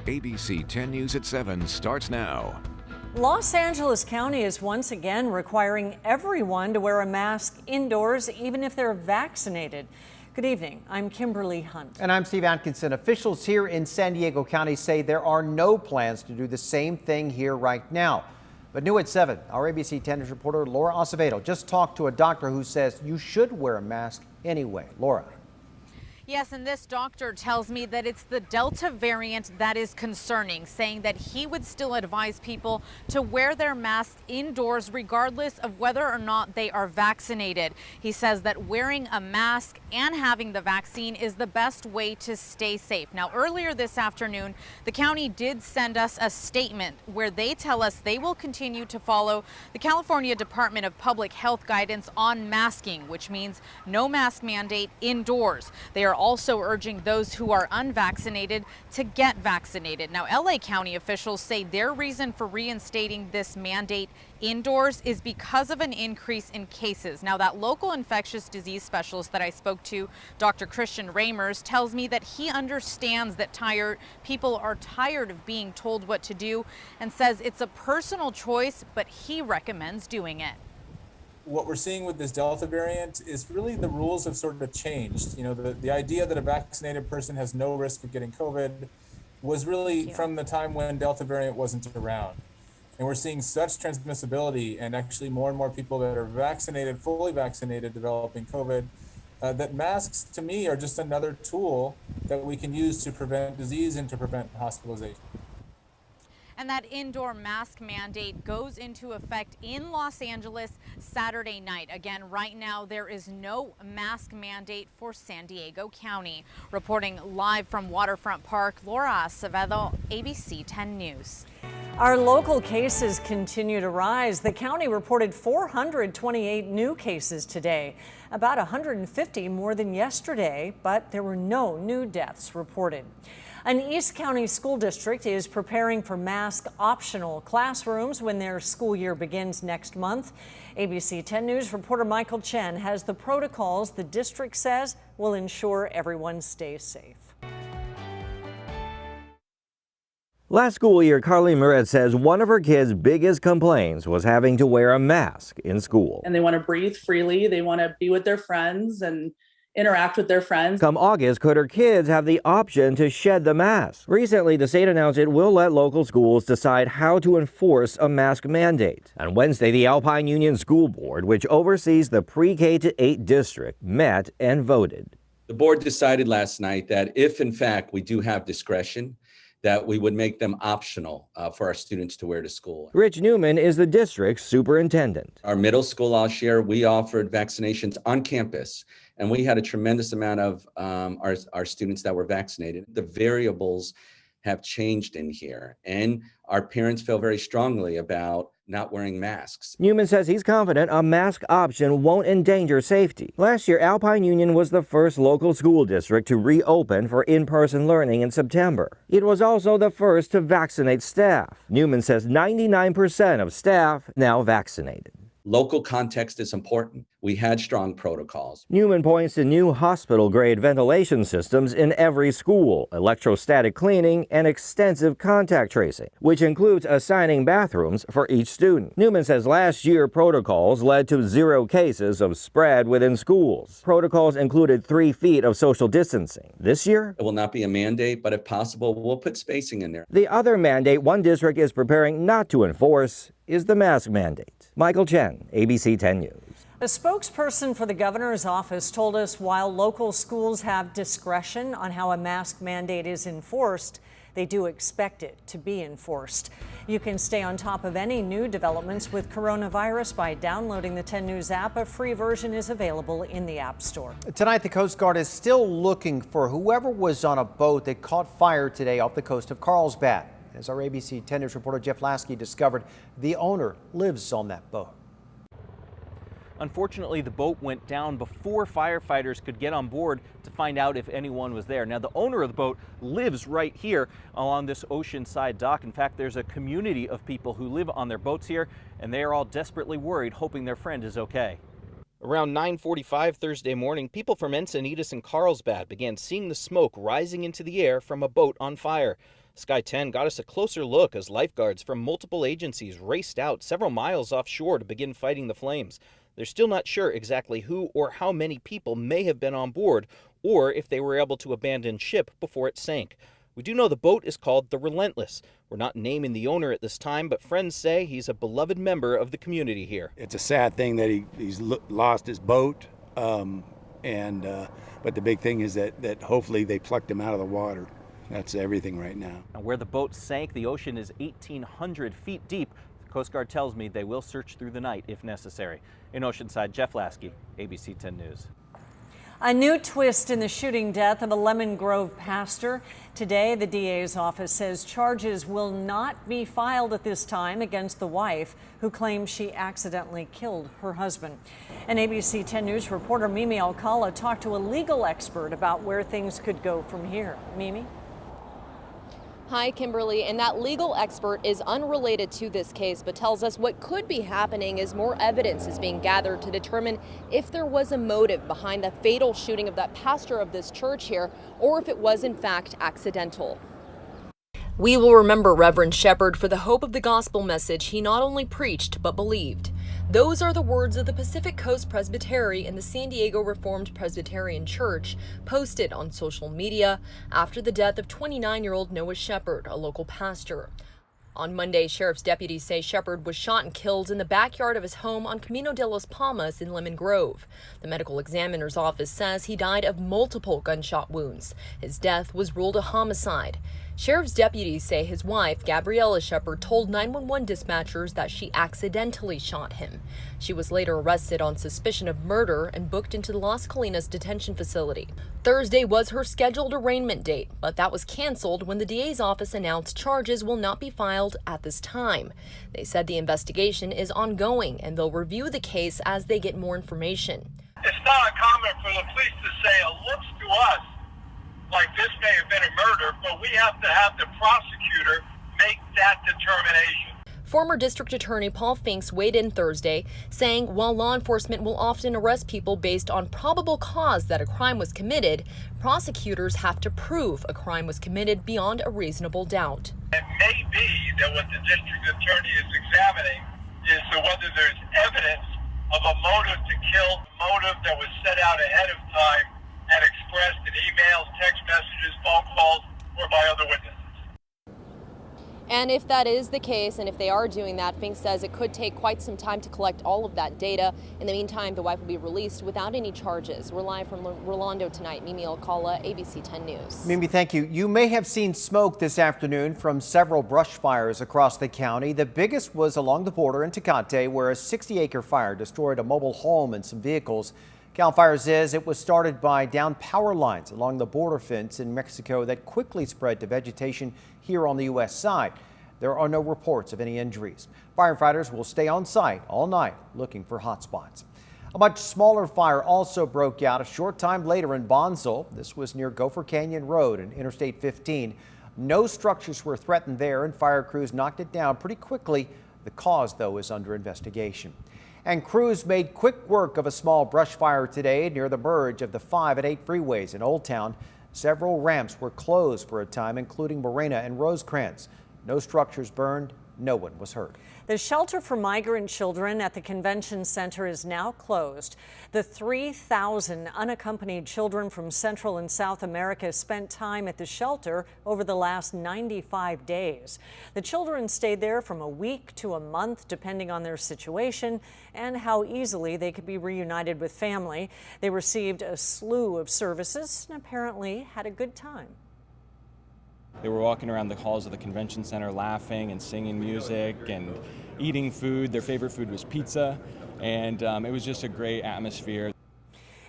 ABC 10 News at 7 starts now. Los Angeles County is once again requiring everyone to wear a mask indoors, even if they're vaccinated. Good evening. I'm Kimberly Hunt. And I'm Steve Atkinson. Officials here in San Diego County say there are no plans to do the same thing here right now. But new at 7, our ABC 10 News reporter Laura Acevedo just talked to a doctor who says you should wear a mask anyway. Laura. Yes, and this doctor tells me that it's the Delta variant that is concerning, saying that he would still advise people to wear their masks indoors regardless of whether or not they are vaccinated. He says that wearing a mask and having the vaccine is the best way to stay safe. Now, earlier this afternoon, the county did send us a statement where they tell us they will continue to follow the California Department of Public Health guidance on masking, which means no mask mandate indoors. They are also urging those who are unvaccinated to get vaccinated. Now, LA County officials say their reason for reinstating this mandate indoors is because of an increase in cases. Now, that local infectious disease specialist that I spoke to, Dr. Christian Ramers, tells me that he understands that people are tired of being told what to do and says it's a personal choice, but he recommends doing it. What we're seeing with this Delta variant is really the rules have sort of changed. You know, the idea that a vaccinated person has no risk of getting COVID was really from the time when Delta variant wasn't around. And we're seeing such transmissibility and actually more and more people that are vaccinated, fully vaccinated, developing COVID, that masks to me are just another tool that we can use to prevent disease and to prevent hospitalization. And that indoor mask mandate goes into effect in Los Angeles Saturday night. Again, right now, there is no mask mandate for San Diego County. Reporting live from Waterfront Park, Laura Acevedo, ABC 10 News. Our local cases continue to rise. The county reported 428 new cases today, about 150 more than yesterday, but there were no new deaths reported. An East County school district is preparing for mask-optional classrooms when their school year begins next month. ABC 10 News reporter Michael Chen has the protocols the district says will ensure everyone stays safe. Last school year, Carly Moretz says one of her kids' biggest complaints was having to wear a mask in school. And they want to breathe freely. They want to be with their friends and interact with their friends. Come August, could her kids have the option to shed the mask? Recently, the state announced it will let local schools decide how to enforce a mask mandate. On Wednesday, the Alpine Union School Board, which oversees the pre-K to 8 district, met and voted. The board decided last night that if, in fact, we do have discretion, that we would make them optional for our students to wear to school. Rich Newman is the district's superintendent. Our middle school last year, we offered vaccinations on campus, and we had a tremendous amount of our students that were vaccinated. The variables have changed in here, and our parents feel very strongly about not wearing masks. Newman says he's confident a mask option won't endanger safety. Last year, Alpine Union was the first local school district to reopen for in-person learning in September. It was also the first to vaccinate staff. Newman says 99% of staff now vaccinated. Local context is important. We had strong protocols. Newman points to new hospital-grade ventilation systems in every school, electrostatic cleaning, and extensive contact tracing, which includes assigning bathrooms for each student. Newman says last year protocols led to 0 cases of spread within schools. Protocols included 3 feet of social distancing. This year, it will not be a mandate, but if possible, we'll put spacing in there. The other mandate one district is preparing not to enforce is the mask mandate. Michael Chen, ABC 10 News. A spokesperson for the governor's office told us while local schools have discretion on how a mask mandate is enforced, they do expect it to be enforced. You can stay on top of any new developments with coronavirus by downloading the 10 News app. A free version is available in the App Store. Tonight, the Coast Guard is still looking for whoever was on a boat that caught fire today off the coast of Carlsbad. As our ABC 10 News reporter Jeff Lasky discovered, the owner lives on that boat. Unfortunately, the boat went down before firefighters could get on board to find out if anyone was there. Now, the owner of the boat lives right here along this oceanside dock. In fact, there's a community of people who live on their boats here, and they are all desperately worried, hoping their friend is okay. Around 9:45 Thursday morning, people from Encinitas and Carlsbad began seeing the smoke rising into the air from a boat on fire. Sky 10 got us a closer look as lifeguards from multiple agencies raced out several miles offshore to begin fighting the flames. They're still not sure exactly who or how many people may have been on board, or if they were able to abandon ship before it sank. We do know the boat is called the Relentless. We're not naming the owner at this time, but friends say he's a beloved member of the community here. It's a sad thing that he's lost his boat, but the big thing is that hopefully they plucked him out of the water. That's everything right now. Now, where the boat sank, the ocean is 1,800 feet deep. The Coast Guard tells me they will search through the night if necessary. In Oceanside, Jeff Lasky, ABC 10 News. A new twist in the shooting death of a Lemon Grove pastor. Today, the DA's office says charges will not be filed at this time against the wife who claims she accidentally killed her husband. And ABC 10 News reporter Mimi Alcala talked to a legal expert about where things could go from here. Mimi? Hi, Kimberly, and that legal expert is unrelated to this case, but tells us what could be happening as more evidence is being gathered to determine if there was a motive behind the fatal shooting of that pastor of this church here, or if it was in fact accidental. We will remember Reverend Shepherd for the hope of the gospel message he not only preached but believed. Those are the words of the Pacific Coast Presbytery and the San Diego Reformed Presbyterian Church posted on social media after the death of 29-year-old Noah Shepherd, a local pastor. On Monday, sheriff's deputies say Shepherd was shot and killed in the backyard of his home on Camino de los Palmas in Lemon Grove. The medical examiner's office says he died of multiple gunshot wounds. His death was ruled a homicide. Sheriff's deputies say his wife, Gabriella Shepherd, told 911 dispatchers that she accidentally shot him. She was later arrested on suspicion of murder and booked into the Las Colinas detention facility. Thursday was her scheduled arraignment date, but that was canceled when the DA's office announced charges will not be filed at this time. They said the investigation is ongoing and they'll review the case as they get more information. It's not uncommon for the police to say, it looks to us like this may have been a murder, but we have to have the prosecutor make that determination. Former District Attorney Paul Finks weighed in Thursday, saying while law enforcement will often arrest people based on probable cause that a crime was committed, prosecutors have to prove a crime was committed beyond a reasonable doubt. It may be that what the district attorney is examining is whether there's evidence of a motive to kill, a motive that was set out ahead of time and expressed in emails, text messages, phone calls, or by other witnesses. And if that is the case, and if they are doing that, Fink says it could take quite some time to collect all of that data. In the meantime, the wife will be released without any charges. We're live from Rolando tonight. Mimi Alcala, ABC 10 News. Mimi, thank you. You may have seen smoke this afternoon from several brush fires across the county. The biggest was along the border in Tecate, where a 60-acre fire destroyed a mobile home and some vehicles. Cal Fire says it was started by downed power lines along the border fence in Mexico that quickly spread to vegetation here on the U.S. side. There are no reports of any injuries. Firefighters will stay on site all night looking for hot spots. A much smaller fire also broke out a short time later in Bonsall. This was near Gopher Canyon Road and Interstate 15. No structures were threatened there, and fire crews knocked it down pretty quickly. The cause, though, is under investigation. And crews made quick work of a small brush fire today near the merge of the 5 and 8 freeways in Old Town. Several ramps were closed for a time, including Morena and Rosecrans. No structures burned. No one was hurt. The shelter for migrant children at the convention center is now closed. The 3,000 unaccompanied children from Central and South America spent time at the shelter over the last 95 days. The children stayed there from a week to a month, depending on their situation and how easily they could be reunited with family. They received a slew of services and apparently had a good time. They were walking around the halls of the convention center laughing and singing music and eating food. Their favorite food was pizza, and it was just a great atmosphere.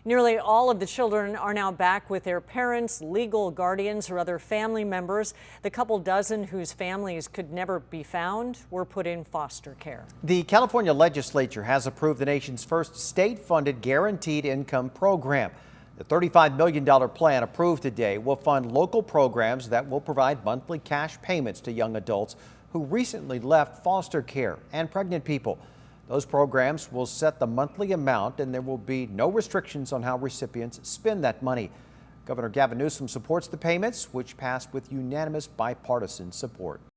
Nearly all of the children are now back with their parents, legal guardians, or other family members. The couple dozen whose families could never be found were put in foster care. The California legislature has approved the nation's first state-funded guaranteed income program. The $35 million plan approved today will fund local programs that will provide monthly cash payments to young adults who recently left foster care and pregnant people. Those programs will set the monthly amount, and there will be no restrictions on how recipients spend that money. Governor Gavin Newsom supports the payments, which passed with unanimous bipartisan support.